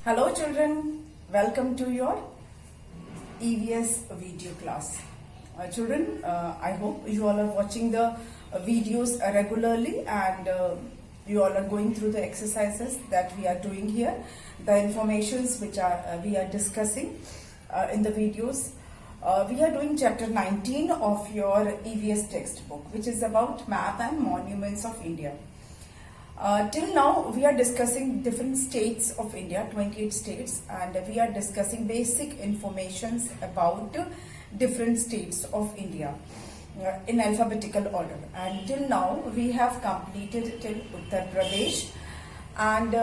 Hello children, welcome to your EVS video class. Children, I hope you all are watching the videos regularly and you all are going through the exercises that we are doing here, the informations which we are discussing in the videos. We are doing chapter 19 of your EVS textbook, which is about map and monuments of India. Till now, we are discussing different states of India, 28 states, and we are discussing basic informations about different states of India in alphabetical order. And till now, we have completed till Uttar Pradesh, and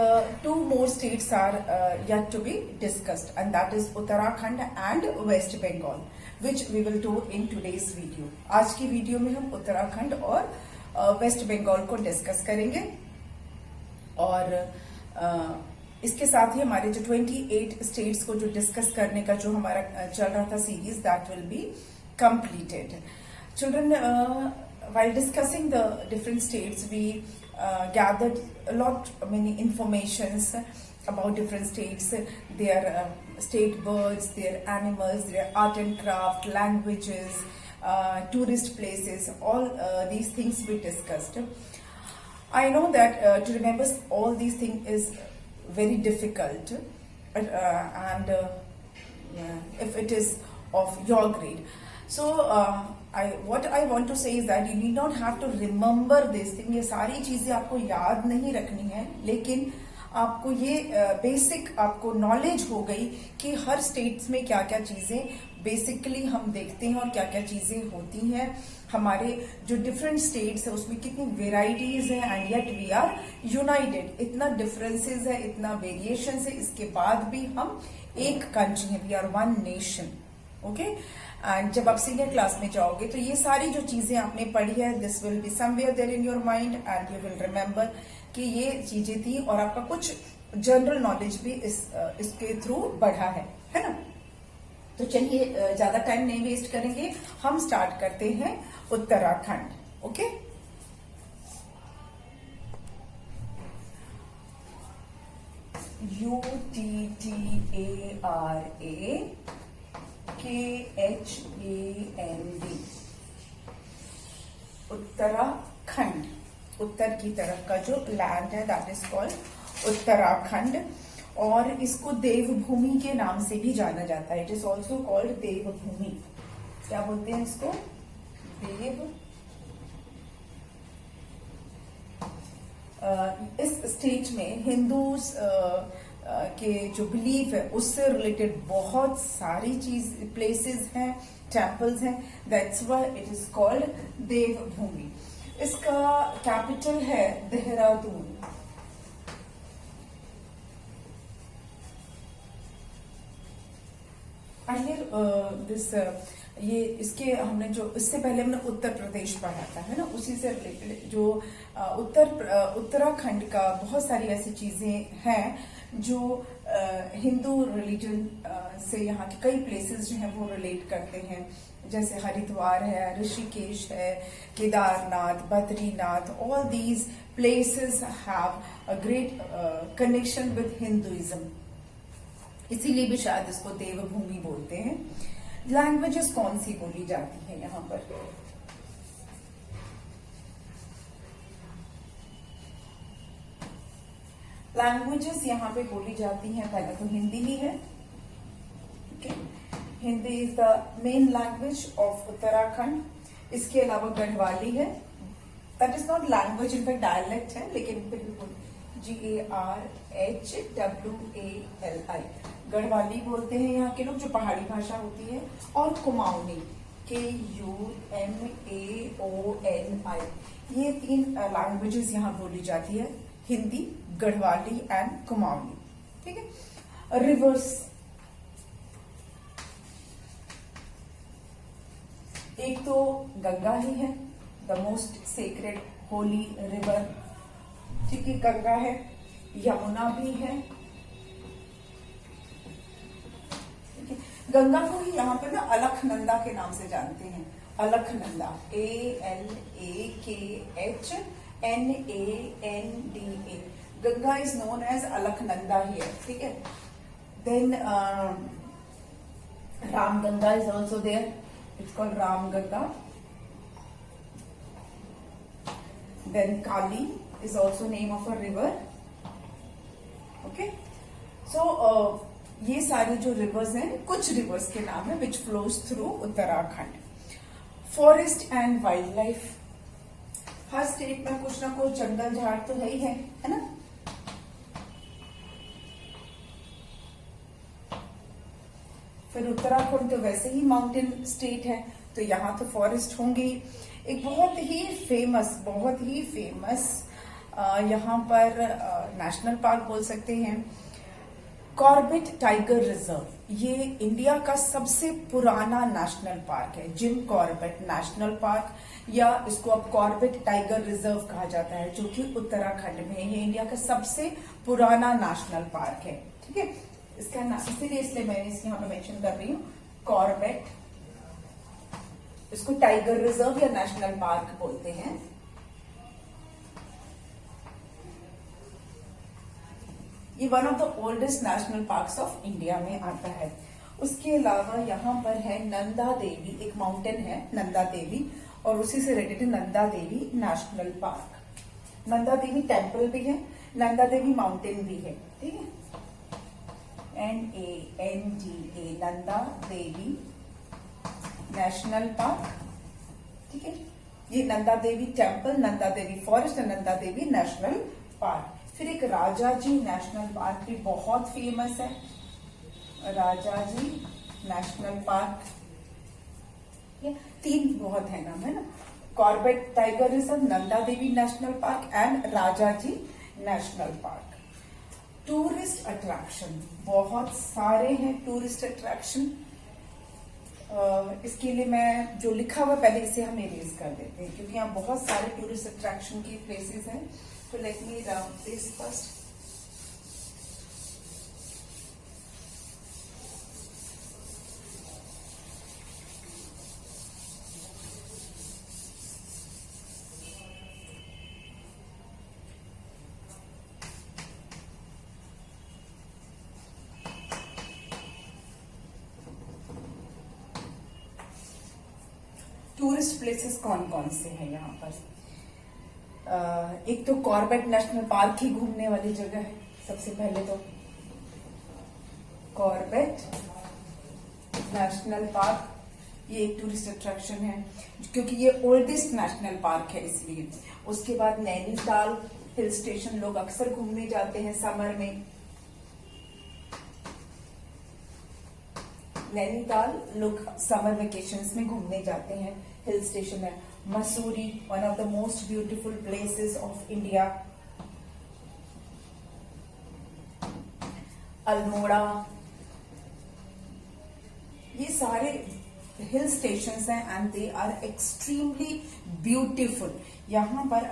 two more states are yet to be discussed, and that is Uttarakhand and West Bengal, which we will do in today's video. आज की video में हम उत्तराखंड और waste Bengal को discuss करेंगे और इसके साथ ही हमारे जो 28 स्टेट्स को जो डिस्कस करने का जो हमारा चल रहा था series that will be completed. Children, while discussing the different states we gathered a lot many informations about different states, their state birds, their animals, their art and craft, languages, tourist places, all these things we discussed. I know that to remember all these things is very difficult, and if it is of your grade. So what I want to say is that you need not have to remember this thing. ये सारी चीजें आपको याद नहीं रखनी है, लेकिन आपको ये बेसिक आपको नॉलेज हो गई कि हर स्टेट्स में क्या क्या चीजें बेसिकली हम देखते हैं और क्या क्या चीजें होती हैं. हमारे जो डिफरेंट स्टेट्स है उसमें कितनी वेराइटीज है and yet we are united. इतना डिफरेंसेस है, इतना वेरिएशंस है, इसके बाद भी हम एक कंट्री है. We are one nation. Okay. And जब आप सीनियर क्लास में जाओगे तो ये सारी जो चीजें आपने पढ़ी है, this will be somewhere there in your mind and you will remember कि ये चीजें थी और आपका कुछ जनरल नॉलेज भी इसके थ्रू बढ़ा है ना. तो चलिए ज्यादा टाइम नहीं वेस्ट करेंगे, हम स्टार्ट करते हैं उत्तराखंड. ओके. UTTARAKHAND, उत्तराखंड. उत्तर की तरफ का जो लैंड है दैट इज कॉल्ड उत्तराखंड, और इसको देवभूमि के नाम से भी जाना जाता है. इट इज ऑल्सो कॉल्ड देवभूमि. क्या बोलते हैं इसको? देव. इस स्टेट में हिंदूज के जो बिलीफ है उससे रिलेटेड बहुत सारी चीज प्लेसेस हैं, टेम्पल्स हैं. That's why it is called Devbhoomi. इसका कैपिटल है देहरादून. ये इसके हमने जो इससे पहले हमने उत्तर प्रदेश पढ़ा था, है ना, उसी से रिलेटेड जो उत्तराखंड का बहुत सारी ऐसी चीजें हैं जो हिंदू रिलीजन से यहाँ के कई प्लेसेस जो हैं वो रिलेट करते हैं. जैसे हरिद्वार है, ऋषिकेश है, Kedarnath, Badrinath. All these places have a great connection with Hinduism. इसीलिए भी शायद इसको देवभूमि बोलते हैं. लैंग्वेजेस कौन सी बोली जाती है यहाँ पर? लैंग्वेजेस यहाँ पे बोली जाती हैं, पहले तो हिंदी ही है. Hindi is the main language of Uttarakhand. इसके अलावा गढ़वाली है. That is not language, in fact dialect है, लेकिन GARHWALI गढ़वाली बोलते हैं यहाँ के लोग, जो पहाड़ी भाषा होती है. और कुमाऊनी, KUMAONI. ये तीन लैंग्वेजेस यहाँ बोली जाती है, हिंदी, गढ़वाली एंड कुमाऊनी. ठीक है. रिवर्स, एक तो गंगा ही है, the most sacred Holi river. ठीक है, गंगा है. यमुना भी है. गंगा को ही यहाँ पे ना अलखनंदा के नाम से जानते हैं. Alaknanda, ALAKHNANDA. Ganga is known as Alaknanda here. ठीक है. Then Ramganga is also there. It's called Ramganga. Then Kali is also name of a river. Okay. So ये सारी जो रिवर्स हैं, कुछ रिवर्स के नाम है which flows through Uttarakhand. Forest and wild life. Her state में कुछ ना कुछ जंगल झाड़ तो है ही है ना. फिर उत्तराखंड तो वैसे ही माउंटेन स्टेट है, तो यहाँ तो फॉरेस्ट होंगे. एक बहुत ही फेमस यहाँ पर नेशनल पार्क बोल सकते हैं, कॉर्बेट टाइगर रिजर्व. ये इंडिया का सबसे पुराना नेशनल पार्क है, जिम कॉर्बेट नेशनल पार्क, या इसको अब कॉर्बेट टाइगर रिजर्व कहा जाता है, जो कि उत्तराखंड में है. ये इंडिया का सबसे पुराना नेशनल पार्क है. ठीक है, इसका नाम इसीलिए इसलिए मैंने इसके यहाँ पे मेंशन कर रही हूँ, कॉर्बेट. इसको टाइगर रिजर्व या नेशनल पार्क बोलते हैं. ये one of the oldest national parks of India में आता है. उसके अलावा यहाँ पर है नंदा देवी, एक माउंटेन है नंदा देवी, और उसी से related Nanda Devi national park. Nanda Devi temple भी है, नंदा देवी माउंटेन भी है. ठीक है, NANDA, Nanda Devi national park. ठीक है, ये नंदा देवी टेम्पल, नंदा देवी फॉरेस्ट और नंदा देवी नेशनल पार्क. फिर एक राजाजी नेशनल पार्क भी बहुत फेमस है, राजाजी नेशनल पार्क. ये 3 बहुत है नाम, है ना. Corbett tiger reserve, Nanda Devi national park and Rajaji national park. Tourist attraction बहुत सारे हैं. टूरिस्ट अट्रैक्शन इसके लिए मैं जो लिखा हुआ पहले इसे हम इरेज कर देते हैं, क्योंकि यहाँ बहुत सारे टूरिस्ट अट्रैक्शन की प्लेसेस हैं. तो let me round this first. Tourist places कौन कौन से हैं यहाँ पर. एक तो कॉर्बेट नेशनल पार्क ही घूमने वाली जगह है. सबसे पहले तो कॉर्बेट नेशनल पार्क, ये एक टूरिस्ट अट्रैक्शन है क्योंकि ये ओल्डेस्ट नेशनल पार्क है इसलिए. उसके बाद नैनीताल हिल स्टेशन लोग अक्सर घूमने जाते हैं समर में. नैनीताल लोग समर वेकेशंस में घूमने जाते हैं, हिल स्टेशन है. Mussoorie, one of the most beautiful places of India. Almora, ये सारे हिल स्टेशंस हैं and they are extremely beautiful. यहाँ पर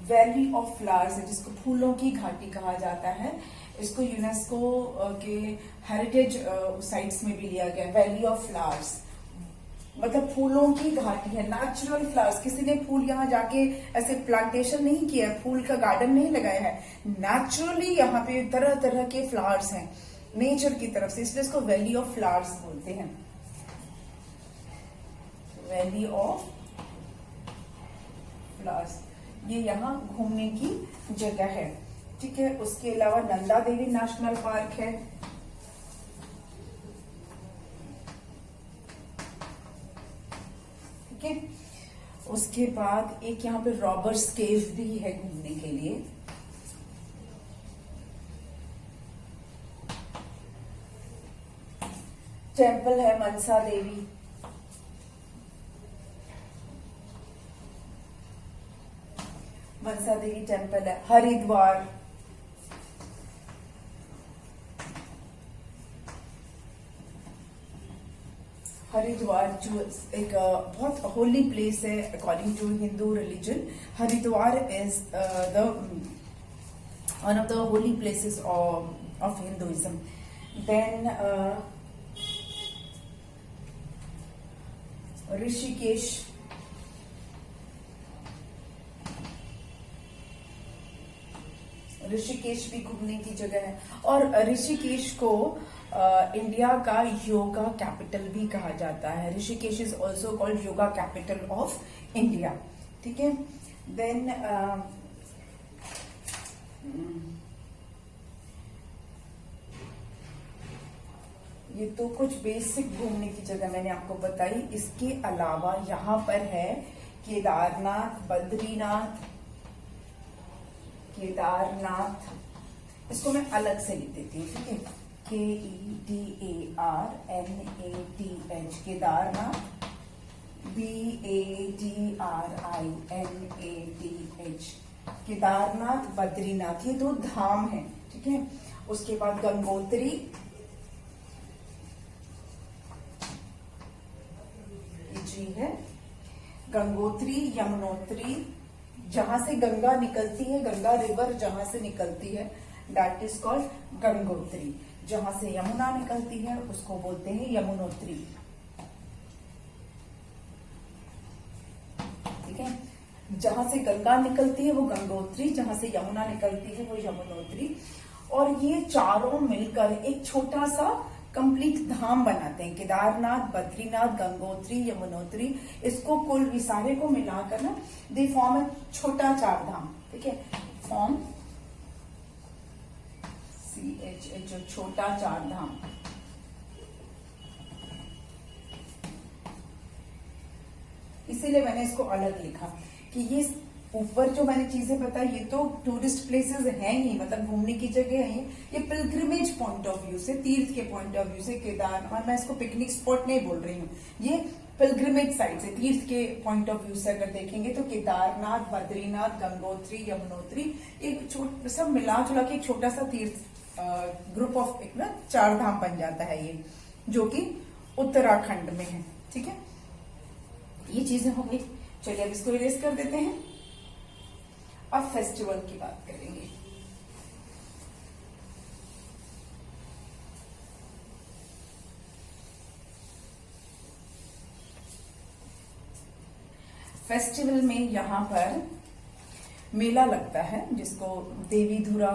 वैली ऑफ फ्लावर्स है, जिसको फूलों की घाटी कहा जाता है. इसको यूनेस्को के हेरिटेज साइट्स में भी लिया गया. वैली ऑफ फ्लावर्स मतलब फूलों की घाटी है, नेचुरल फ्लावर्स. किसी ने फूल यहाँ जाके ऐसे प्लांटेशन नहीं किया है, फूल का गार्डन नहीं लगाया है. नेचुरली यहाँ पे तरह तरह के फ्लावर्स हैं नेचर की तरफ से, इसलिए इसको वैली ऑफ फ्लावर्स बोलते हैं. वैली ऑफ फ्लावर्स, ये यहाँ घूमने की जगह है. ठीक है, उसके अलावा नंदा देवी नेशनल पार्क है. ठीक है, उसके बाद एक यहाँ पे रॉबर्स केव भी है घूमने के लिए. टेम्पल है मनसा देवी. मनसा देवी टेम्पल है. हरिद्वार, हरिद्वार जो एक बहुत होली प्लेस है according to Hindu religion. Haridwar is the one of the holy places of Hinduism. Then Rishikesh, Rishikesh भी घूमने की जगह है। और ऋषिकेश को इंडिया का योगा कैपिटल भी कहा जाता है। Rishikesh is also called yoga capital of India. ठीक है। देन ये तो कुछ बेसिक घूमने की जगह मैंने आपको बताई। इसके अलावा यहाँ पर है केदारनाथ, बद्रीनाथ, केदारनाथ, इसको मैं अलग से लिख देती हूँ। ठीक है, KEDARNATH, केदारनाथ, BADRINATH, केदारनाथ, बद्रीनाथ, ये दो धाम है। ठीक है। उसके बाद गंगोत्री, जी है गंगोत्री, यमुनोत्री, जहां से गंगा निकलती है, गंगा रिवर जहां से निकलती है दैट इज कॉल्ड गंगोत्री। जहां से यमुना निकलती है उसको बोलते हैं यमुनोत्री। ठीक है। जहां से गंगा निकलती है वो गंगोत्री, जहां से यमुना निकलती है वो यमुनोत्री। और ये चारों मिलकर एक छोटा सा कंप्लीट धाम बनाते हैं। केदारनाथ, बद्रीनाथ, गंगोत्री, यमुनोत्री, इसको कुल विसारे को मिलाकर ना दे फॉर्म अ छोटा चार धाम। ठीक है, फॉर्म CHH, जो छोटा चार धाम। इसीलिए मैंने इसको अलग लिखा कि ये ऊपर जो मैंने चीजें बताई ये तो टूरिस्ट प्लेसेस हैं ही, मतलब घूमने की जगह है। ये पिलग्रिमेज पॉइंट ऑफ व्यू से, तीर्थ के पॉइंट ऑफ व्यू से केदारनाथ, मैं इसको पिकनिक स्पॉट नहीं बोल रही हूँ, ये पिलग्रिमेज साइड से, तीर्थ के पॉइंट ऑफ व्यू से अगर देखेंगे तो केदारनाथ, बद्रीनाथ, गंगोत्री, यमुनोत्री, एक सब मिला जुला के एक छोटा सा तीर्थ ग्रुप ऑफ एक ना चार धाम बन जाता है ये, जो कि उत्तराखंड में है। ठीक है, ये चीजें हो गई। चलिए अब इसको इरेज कर देते हैं। अब फेस्टिवल की बात करेंगे। फेस्टिवल में यहाँ पर मेला लगता है जिसको देवी धुरा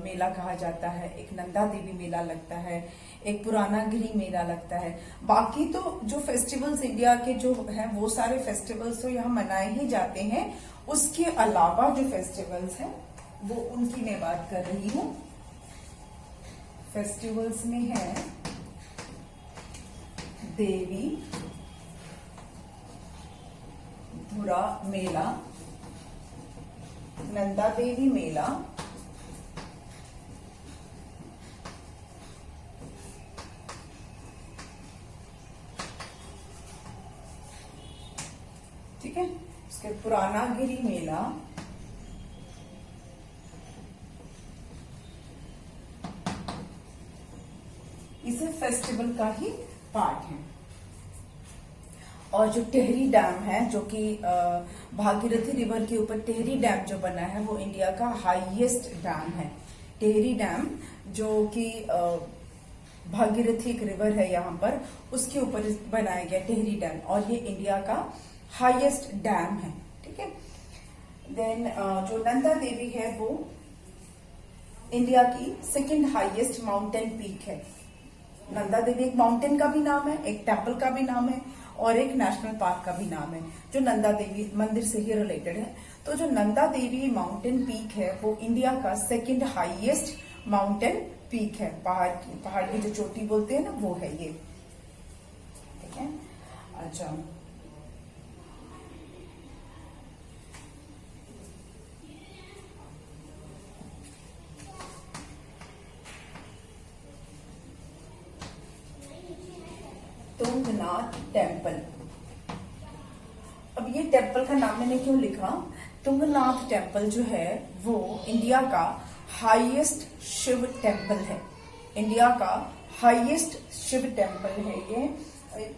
मेला कहा जाता है, एक नंदा देवी मेला लगता है, एक पुराना गिरी मेला लगता है। बाकी तो जो फेस्टिवल्स इंडिया के जो है वो सारे फेस्टिवल्स तो यहाँ मनाए ही जाते हैं। उसके अलावा जो फेस्टिवल्स हैं वो उनकी मैं बात कर रही हूँ। फेस्टिवल्स में है देवी धुरा मेला, नंदा देवी मेला, ठीक है, उसके पुराना गिरी मेला, इसे फेस्टिवल का ही पार्ट है। और जो टेहरी डैम है, जो कि भागीरथी रिवर के ऊपर टेहरी डैम जो बना है वो इंडिया का हाईएस्ट डैम है। टेहरी डैम जो कि भागीरथी एक रिवर है यहाँ पर, उसके ऊपर बनाया गया टेहरी डैम, और ये इंडिया का हाईएस्ट डैम है। ठीक है। देन जो नंदा देवी है वो इंडिया की सेकंड हाईएस्ट माउंटेन पीक है। नंदा देवी एक माउंटेन का भी नाम है, एक टेम्पल का भी नाम है, और एक नेशनल पार्क का भी नाम है, जो नंदा देवी मंदिर से ही रिलेटेड है। तो जो नंदा देवी माउंटेन पीक है वो इंडिया का सेकंड हाईएस्ट माउंटेन पीक है। पहाड़ की जो चोटी बोलते हैं ना वो है ये। ठीक है। अच्छा, तुंगनाथ टेम्पल। अब ये टेम्पल का नाम मैंने क्यों लिखा? तुंगनाथ टेम्पल जो है वो इंडिया का हाईएस्ट शिव टेम्पल है। इंडिया का हाईएस्ट शिव टेम्पल है ये।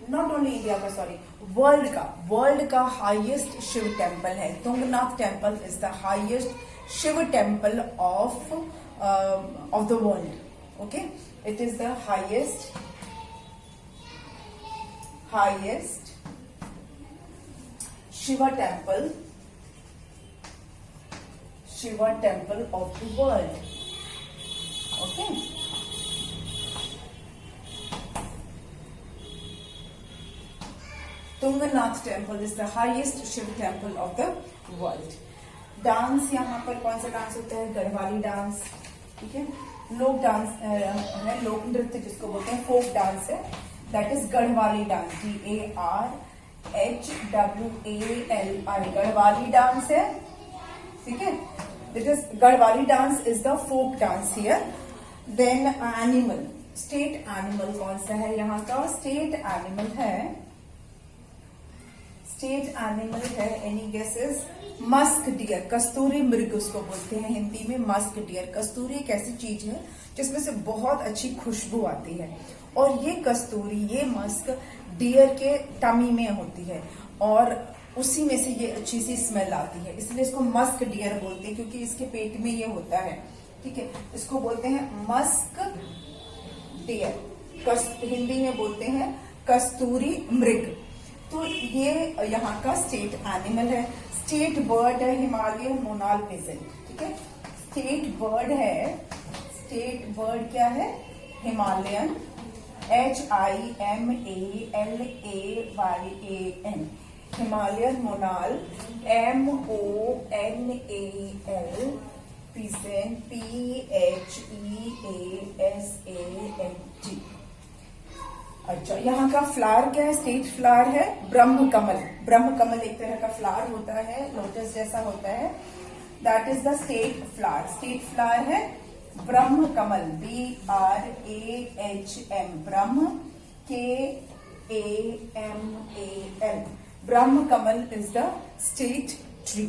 नॉट ओनली इंडिया का, सॉरी, वर्ल्ड का हाईएस्ट शिव टेम्पल है। Tungnath temple is the highest Shiva temple of the world. Okay, it is the highest Shiva Shiva temple of the world. Okay. Tunganath temple is the highest Shiva temple of the world. Dance यहाँ पर कौन सा dance होता है? Garhwali dance. ठीक है. लोक dance है, लोक नृत्य जिसको बोलते हैं, फोक डांस है. That is Garhwali dance. GARHWALI. Garhwali dance है. ठीक है. That is Garhwali dance is the folk dance here. Then animal, state animal कौन सा है यहाँ का? स्टेट एनिमल है, एनी गेसेस? मस्क डियर, कस्तूरी मृग उसको बोलते हैं हिंदी में. Musk deer. कस्तूरी एक ऐसी चीज है जिसमें से बहुत अच्छी खुशबू आती है, और ये कस्तूरी, ये मस्क डियर के टमी में होती है, और उसी में से ये अच्छी सी स्मेल आती है, इसलिए इसको मस्क डियर बोलते हैं, क्योंकि इसके पेट में ये होता है. ठीक है. इसको बोलते हैं मस्क डियर. हिंदी में बोलते हैं कस्तूरी मृग. तो ये यहाँ का स्टेट एनिमल है. स्टेट बर्ड है हिमालयन मोनाल पिजन. ठीक है. स्टेट बर्ड है. स्टेट बर्ड क्या है? हिमालयन. HIMALAYAN. हिमालयन मोनाल. MONAL pigeon. PHEASANT. अच्छा, यहाँ का फ्लावर क्या है? स्टेट फ्लावर है ब्रह्म कमल. ब्रह्म कमल एक तरह का फ्लावर होता है, लोटस जैसा होता है. That is the state flower. State flower है Brahm Kamal. BRAHM. Brahm KAMAL. Brahm Kamal is the state tree,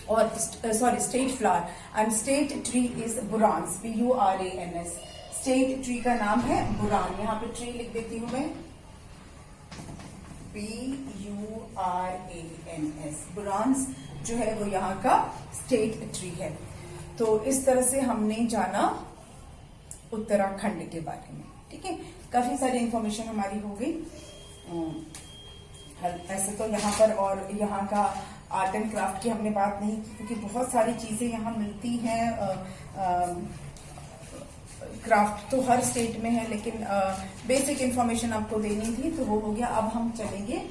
और sorry state flower. And state tree is Burans. BURANS. State tree का नाम है बुरान. यहाँ पे ट्री लिख देती हूं मैं, BURANS. बुरांस जो है वो यहाँ का स्टेट ट्री है. तो इस तरह से हमने जाना उत्तराखंड के बारे में. ठीक है. काफी सारी इंफॉर्मेशन हमारी हो गई. ऐसे तो यहाँ पर, और यहाँ का आर्ट एंड क्राफ्ट की हमने बात नहीं की, क्योंकि बहुत सारी चीजें यहाँ मिलती हैं. क्राफ्ट तो हर स्टेट में है, लेकिन बेसिक इंफॉर्मेशन आपको देनी थी, तो वो हो गया. अब हम चलेंगे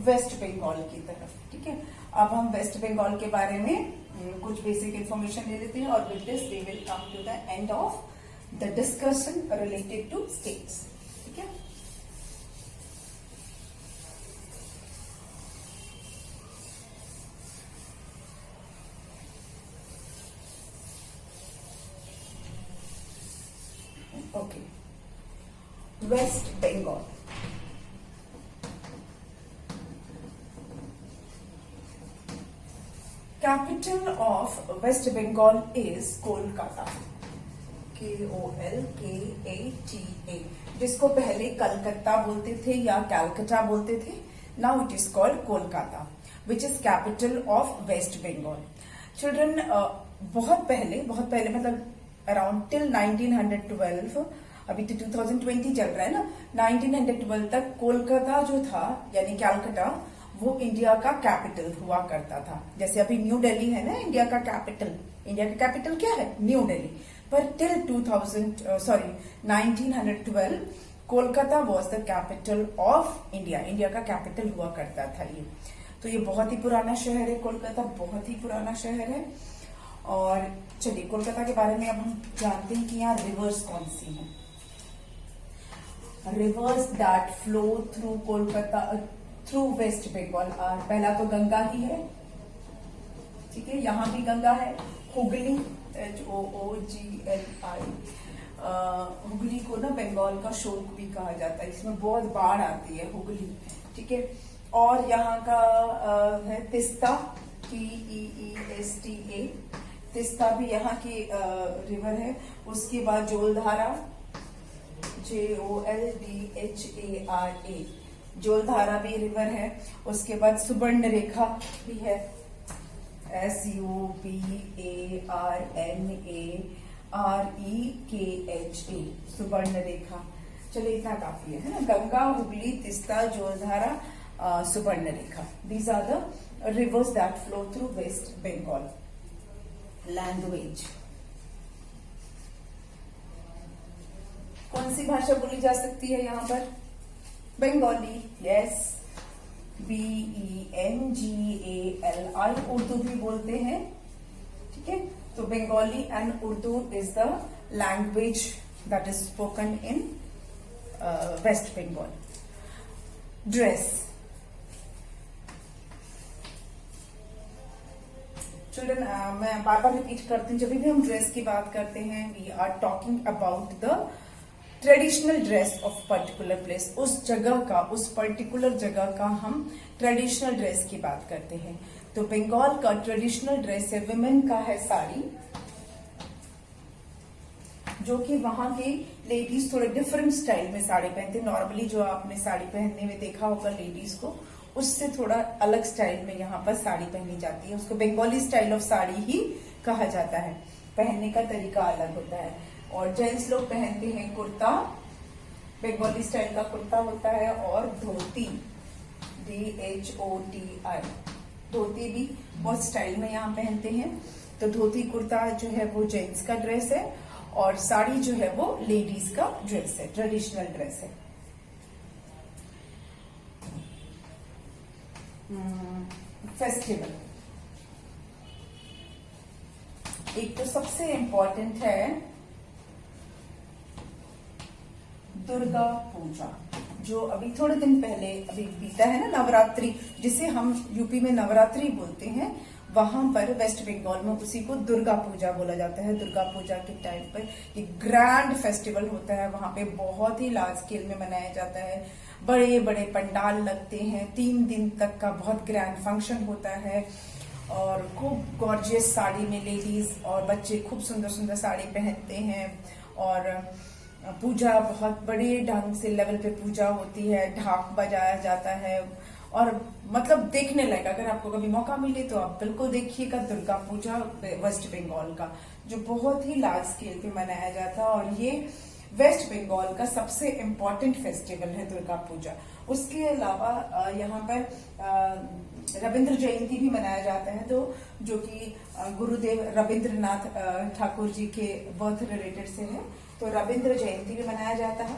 वेस्ट बंगाल की तरफ. ठीक है. अब हम वेस्ट बंगाल के बारे में कुछ बेसिक इंफॉर्मेशन ले लेते हैं, और with this we will come to the end of the discussion related to states. ठीक है. Okay. West Bengal. Capital of West Bengal is Kolkata. KOLKATA. जिसको पहले कलकत्ता बोलते थे या कैलकटा बोलते थे. Now it is called Kolkata, which is capital of West Bengal. Children, बहुत पहले मतलब अराउंड टिल 1912, अभी तो 2020 चल रहा है ना, 1912 तक कोलकाता जो था यानी कैलकटा, वो इंडिया का कैपिटल हुआ करता था. जैसे अभी न्यू दिल्ली है ना इंडिया का कैपिटल. इंडिया का कैपिटल क्या है? न्यू दिल्ली. पर till 1912 Kolkata was the capital of India. India का कैपिटल हुआ करता था ये. तो ये बहुत ही पुराना शहर है. कोलकाता बहुत ही पुराना शहर है. और चलिए कोलकाता के बारे में अब हम जानते हैं कि यहाँ रिवर्स कौन सी हैं. Rivers that flow through Kolkata, through West Bengal. पहला तो गंगा ही है. ठीक है. यहाँ भी गंगा है. हुगली, HOOGLI. हुगली को ना बंगाल का शोक भी कहा जाता है. इसमें बहुत बाढ़ आती है हुगली. ठीक है. और यहाँ का है तिस्ता. TEESTA. तिस्ता भी यहाँ की रिवर है. उसके बाद जोलधारा. JOLDHARA. जोलधारा भी रिवर है. उसके बाद सुवर्ण रेखा भी है. SUBARNAREKHA. सुवर्ण रेखा. चलिए इतना काफी है ना. गंगा, हुगली, तिस्ता, जोलधारा, Subarnarekha. These are the rivers that flow through West Bengal. Language. कौन सी भाषा बोली जा सकती है यहाँ पर? बंगाली। यस, BENGALI, उर्दू भी बोलते हैं। ठीक है, तो Bengali and Urdu is the language that is spoken in West Bengal. Dress. Children, मैं बार बार रिपीट करती हूँ, जब भी हम ड्रेस की बात करते हैं we are talking about the traditional dress of particular place. उस जगह का, उस पर्टिकुलर जगह का हम ट्रेडिशनल ड्रेस की बात करते हैं। तो बंगाल का ट्रेडिशनल ड्रेस है, विमेन का है साड़ी, जो कि वहां की लेडीज थोड़े डिफरेंट स्टाइल में साड़ी पहनते हैं। नॉर्मली जो आपने साड़ी पहनने में देखा होगा लेडीज को, उससे थोड़ा अलग स्टाइल में यहाँ पर साड़ी पहनी जाती है। उसको बंगाली स्टाइल ऑफ साड़ी ही कहा जाता है, पहनने का तरीका अलग होता है। और जेंट्स लोग पहनते हैं कुर्ता, बंगाली स्टाइल का कुर्ता होता है, और धोती, DHOTI, धोती भी बहुत स्टाइल में यहाँ पहनते हैं। तो धोती कुर्ता जो है वो जेंट्स का ड्रेस है, और साड़ी जो है वो लेडीज का ड्रेस है, ट्रेडिशनल ड्रेस है। फेस्टिवल, एक तो सबसे इंपॉर्टेंट है दुर्गा पूजा, जो अभी थोड़े दिन पहले अभी बीता है ना, नवरात्रि, जिसे हम यूपी में नवरात्रि बोलते हैं, वहां पर वेस्ट बंगाल में उसी को दुर्गा पूजा बोला जाता है। दुर्गा पूजा के टाइम पर एक ग्रैंड फेस्टिवल होता है, वहां पे बहुत ही लार्ज स्केल में मनाया जाता है। बड़े बड़े पंडाल लगते हैं, 3 दिन तक का बहुत ग्रैंड फंक्शन होता है, और खूब गॉर्जियस साड़ी में लेडीज और बच्चे खूब सुंदर सुंदर साड़ी पहनते हैं। और पूजा बहुत बड़े ढंग से लेवल पे पूजा होती है, ढाक बजाया जाता है, और मतलब देखने लायक, अगर आपको कभी मौका मिले तो आप बिल्कुल देखिएगा दुर्गा पूजा वेस्ट बंगाल का, जो बहुत ही लार्ज स्केल पे मनाया जाता है। और ये वेस्ट बंगाल का सबसे इम्पोर्टेंट फेस्टिवल है दुर्गा पूजा। उसके अलावा यहाँ पर रविंद्र जयंती भी मनाया जाता है, तो जो कि गुरुदेव रविंद्रनाथ ठाकुर जी के बर्थ रिलेटेड से है, तो रविंद्र जयंती भी मनाया जाता है।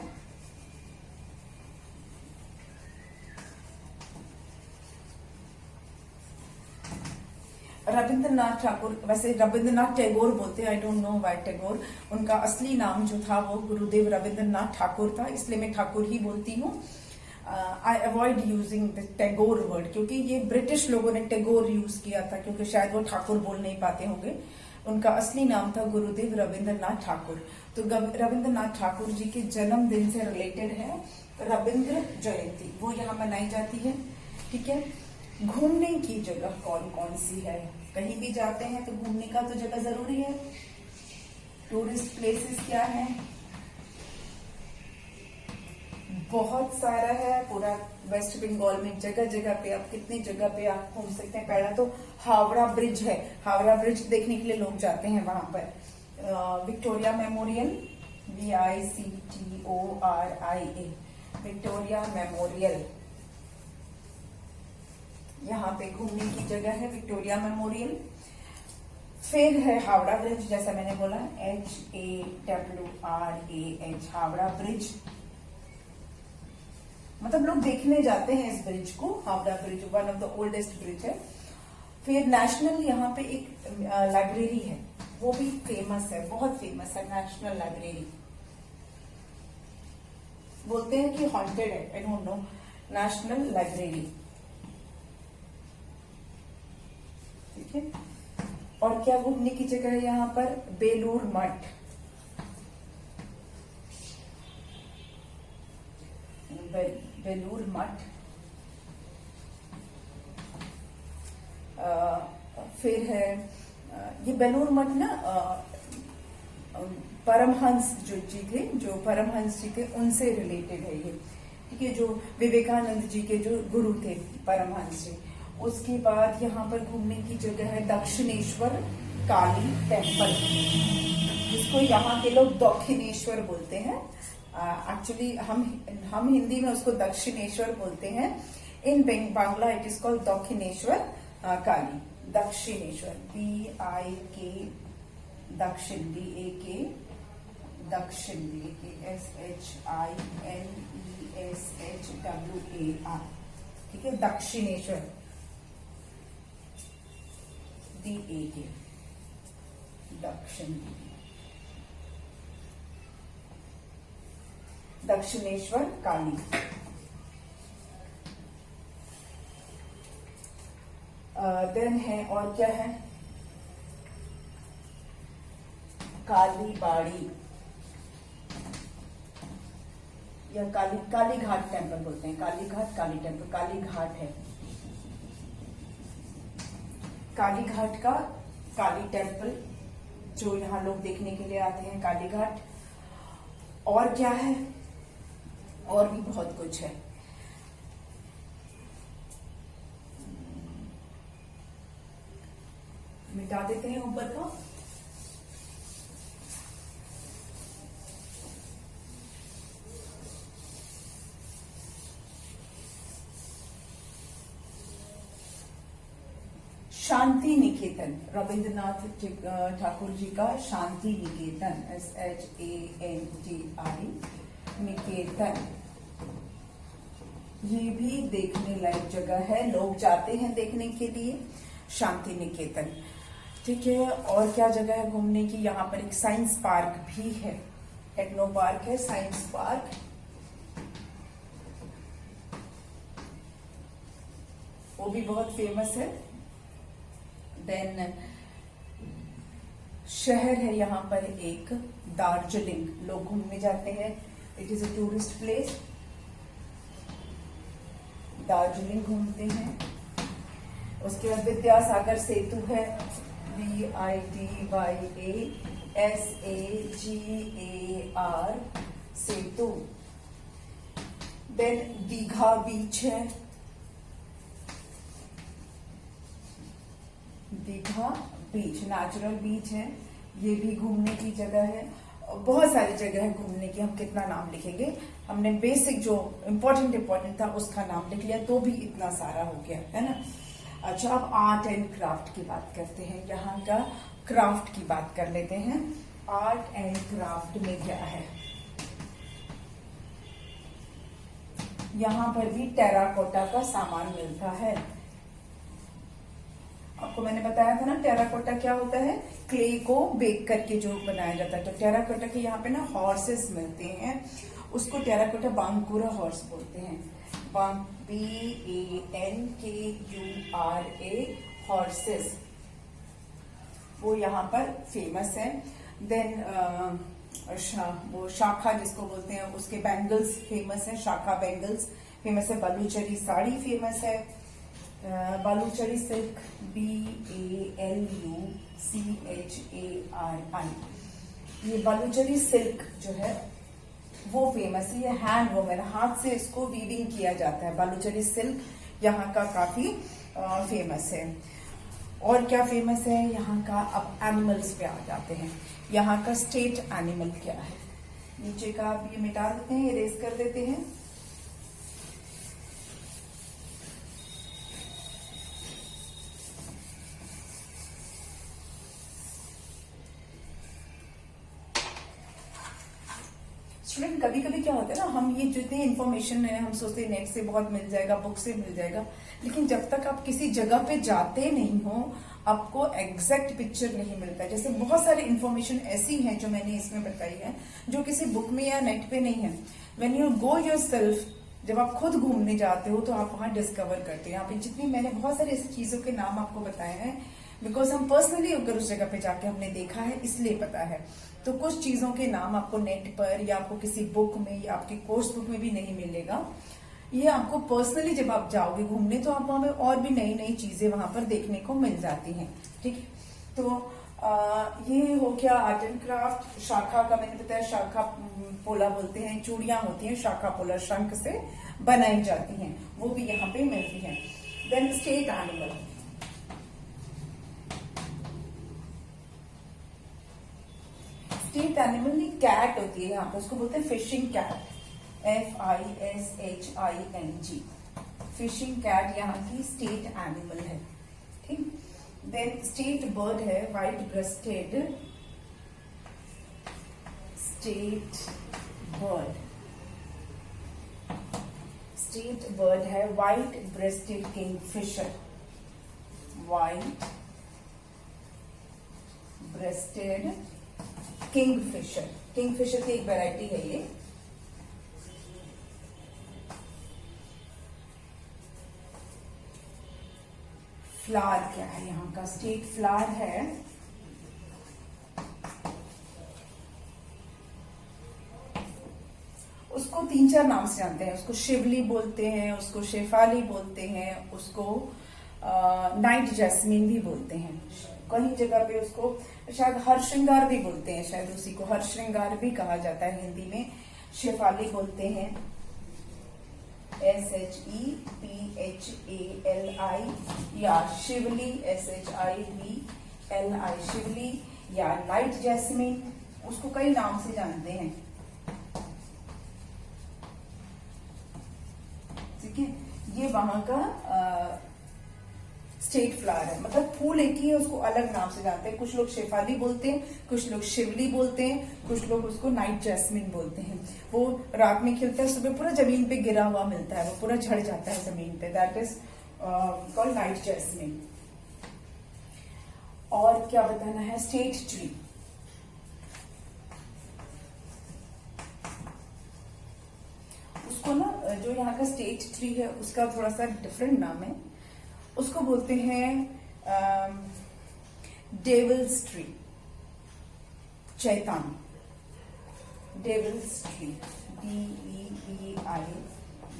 रविंद्रनाथ ठाकुर, वैसे रविंद्रनाथ टैगोर बोलते हैं, I don't know why Tagore, उनका असली नाम जो था वो गुरुदेव रविंद्रनाथ ठाकुर था, इसलिए मैं ठाकुर ही बोलती हूँ। I avoid using the Tagore word, क्योंकि ये ब्रिटिश लोगों ने टैगोर यूज किया था, क्योंकि शायद वो ठाकुर बोल नहीं पाते होंगे। उनका असली नाम था गुरुदेव रविंद्रनाथ ठाकुर। तो रविंद्रनाथ ठाकुर जी के जन्मदिन से रिलेटेड है रविंद्र जयंती, वो यहाँ मनाई जाती है। ठीक है, घूमने की जगह कौन कौन सी है? कहीं भी जाते हैं तो घूमने का तो जगह जरूरी है। टूरिस्ट प्लेसेस क्या है? बहुत सारा है, पूरा वेस्ट बंगाल में जगह जगह पे, आप कितनी जगह पे आप घूम सकते हैं। पहला तो हावड़ा ब्रिज है, हावड़ा ब्रिज देखने के लिए लोग जाते हैं वहां पर। Victoria memorial, VICTORIA, Victoria memorial, यहाँ पे घूमने की जगह है विक्टोरिया मेमोरियल। फिर है हावड़ा ब्रिज, जैसा मैंने बोला HAWRAH, हावड़ा ब्रिज, मतलब लोग देखने जाते हैं इस ब्रिज को। Howrah bridge one of the oldest bridge है। फिर नेशनल यहाँ पे एक लाइब्रेरी है, वो भी फेमस है, बहुत फेमस है नेशनल लाइब्रेरी। बोलते हैं कि हॉन्टेड है, I don't know, national library. ठीक है, और क्या घूमने की जगह है यहाँ पर? बेलूर मठ, बेलूर मठ। फिर है ये बेलूर मठ ना, परमहंस जो जी थे, जो परमहंस जी थे उनसे रिलेटेड है ये। ठीक है, जो विवेकानंद जी के जो गुरु थे परमहंस जी। उसके बाद यहाँ पर घूमने की जगह है दक्षिणेश्वर काली टेम्पल, जिसको यहाँ के लोग दक्षिणेश्वर बोलते हैं। एक्चुअली हम हिंदी में उसको दक्षिणेश्वर बोलते हैं। In Bangla it is called Dakshineswar Kali, Dakshineswar, DIK, Dakshin, DAK, दक्षिण, SHINESHWAR, ठीक है, दक्षिणेश्वर, DAK, दक्षिण, दक्षिणेश्वर काली। देन है, और क्या है, काली बाड़ी या काली घाट टेम्पल बोलते हैं, काली घाट, काली टेम्पल, काली घाट है, काली घाट का काली टेम्पल जो यहाँ लोग देखने के लिए आते हैं, काली घाट। और क्या है, और भी बहुत कुछ है। मिटा देते हैं ऊपर का। शांति निकेतन, रविंद्रनाथ ठाकुर जी का शांति निकेतन, SHANTI निकेतन, ये भी देखने लायक जगह है, लोग जाते हैं देखने के लिए, शांति निकेतन, ठीक है। और क्या जगह है घूमने की, यहाँ पर एक साइंस पार्क भी है, टेक्नो पार्क है, साइंस पार्क, वो भी बहुत फेमस है। देन शहर है यहाँ पर एक दार्जिलिंग, लोग घूमने जाते हैं, it is a tourist place, Darjeeling घूमते हैं। उसके बाद विद्यासागर सेतु है, VIDYASAGAR सेतु। देन दीघा बीच है, दीघा बीच नेचुरल बीच है, ये भी घूमने की जगह है। बहुत सारी जगह है घूमने की, हम कितना नाम लिखेंगे, हमने बेसिक जो इम्पोर्टेंट था उसका नाम लिख लिया तो भी इतना सारा हो गया है ना। अच्छा, अब आर्ट एंड क्राफ्ट की बात करते हैं, यहाँ का क्राफ्ट की बात कर लेते हैं। आर्ट एंड क्राफ्ट में क्या है, यहाँ पर भी टेराकोटा का सामान मिलता है। आपको मैंने बताया था ना टेराकोटा क्या होता है, क्ले को बेक करके जो बनाया जाता है। तो टेराकोटा के यहाँ पे ना हॉर्सेस मिलते हैं, उसको टेराकोटा बांकुरा हॉर्स बोलते हैं, BANKURA हॉर्सेस, वो यहाँ पर फेमस है। देन वो शाखा जिसको बोलते हैं, उसके बैंगल्स फेमस है, शाखा बैंगल्स फेमस है। बालूचरी साड़ी फेमस है, बालूचरी सिल्क, BALUCHARI, ये बालूचरी सिल्क जो है वो फेमस है। ये हैंड वूमेन, हाथ से इसको वीविंग किया जाता है। बालूचरी सिल्क यहाँ का काफी फेमस है। और क्या फेमस है यहाँ का, अब एनिमल्स पे आ जाते हैं। यहाँ का स्टेट एनिमल क्या है, नीचे का आप ये मिटा देते हैं, इरेज कर देते हैं। स्टूडेंट, कभी कभी क्या होता है ना, हम ये जितनी इन्फॉर्मेशन है हम सोचते हैं नेट से बहुत मिल जाएगा, बुक से मिल जाएगा, लेकिन जब तक आप किसी जगह पे जाते नहीं हो आपको एग्जैक्ट पिक्चर नहीं मिलता। जैसे बहुत सारी इन्फॉर्मेशन ऐसी हैं जो मैंने इसमें बताई है जो किसी बुक में या नेट पे नहीं है। व्हेन यू गो योरसेल्फ, जब आप खुद घूमने जाते हो तो आप वहां डिस्कवर करते हैं। यहाँ पे जितनी मैंने बहुत सारी ऐसी चीजों के नाम आपको बताए हैं, बिकॉज हम पर्सनली अगर उस जगह पे जाके हमने देखा है इसलिए पता है। तो कुछ चीजों के नाम आपको नेट पर या आपको किसी बुक में या आपके कोर्स बुक में भी नहीं मिलेगा। ये आपको पर्सनली जब आप जाओगे घूमने तो आप वहां पे और भी नई नई चीजें वहां पर देखने को मिल जाती हैं। ठीक है, तो ये हो गया आर्ट एंड क्राफ्ट। शाखा का मैंने बताया, शाखा पोला बोलते हैं, चूड़ियां होती हैं शाखा पोला, शंख से बनाई जाती हैं, वो भी यहाँ पे मिलती हैं। Then state animal, state animal की कैट होती है यहाँ पे, उसको बोलते हैं fishing cat, FISHING, fishing cat यहाँ की स्टेट एनिमल है। ठीक, देन स्टेट बर्ड है व्हाइट ब्रेस्टेड स्टेट बर्ड है white breasted kingfisher, white breasted kingfisher. Kingfisher की एक वैरायटी है ये। फ्लावर क्या है यहाँ का? स्टेट फ्लावर है उसको 3-4 नाम से जानते हैं। उसको शिवली बोलते हैं, उसको शेफाली बोलते हैं, उसको नाइट जैस्मिन भी बोलते हैं। कहीं जगह पे उसको शायद हर श्रृंगार भी बोलते हैं, शायद उसी को हर श्रृंगार भी कहा जाता है हिंदी में। शेफाली बोलते हैं, SHEPHALI, या शिवली SHIVLI शिवली, या नाइट जैस्मिन, उसको कई नाम से जानते हैं। ठीक है, ये वहां का स्टेट फ्लावर है, मतलब फूल एक ही है, उसको अलग नाम से जानते हैं। कुछ लोग शेफाली बोलते हैं, कुछ लोग शिवली बोलते हैं, कुछ लोग उसको नाइट जैस्मिन बोलते हैं। वो रात में खिलता है, सुबह पूरा जमीन पे गिरा हुआ मिलता है, वो पूरा झड़ जाता है जमीन पे, that is called night jasmine. और क्या बताना है? State tree. उसको ना, जो यहाँ का स्टेट ट्री है उसका थोड़ा सा डिफरेंट नाम है, उसको बोलते हैं डेविल्स ट्री, शैतान, devil's tree, DEVI,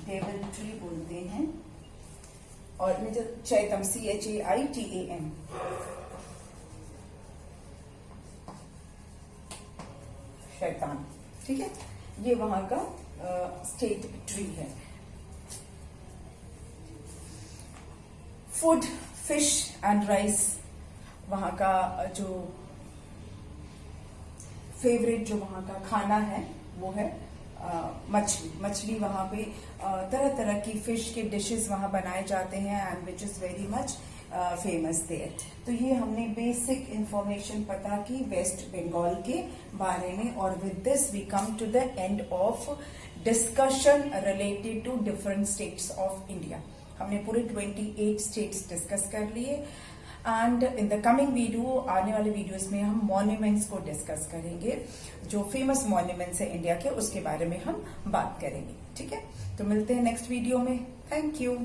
devil tree बोलते हैं। और चैतम CHAITAM, शैतान। ठीक है, ये वहां का स्टेट ट्री है। फूड, फिश एंड राइस, वहां का जो फेवरेट जो वहां का खाना है वो है मछली। वहां पे तरह तरह की फिश के डिशेस वहां बनाए जाते हैं, and which is very much famous there. तो ये हमने बेसिक इंफॉर्मेशन पता की वेस्ट बंगाल के बारे में। और with this we come to the end of discussion related to different states of India. हमने पूरे 28 स्टेट्स डिस्कस कर लिए, and in the coming video, आने वाले वीडियोस में हम मॉन्यूमेंट्स को डिस्कस करेंगे। जो फेमस मॉन्यूमेंट्स है इंडिया के, उसके बारे में हम बात करेंगे। ठीक है, तो मिलते हैं नेक्स्ट वीडियो में। Thank you.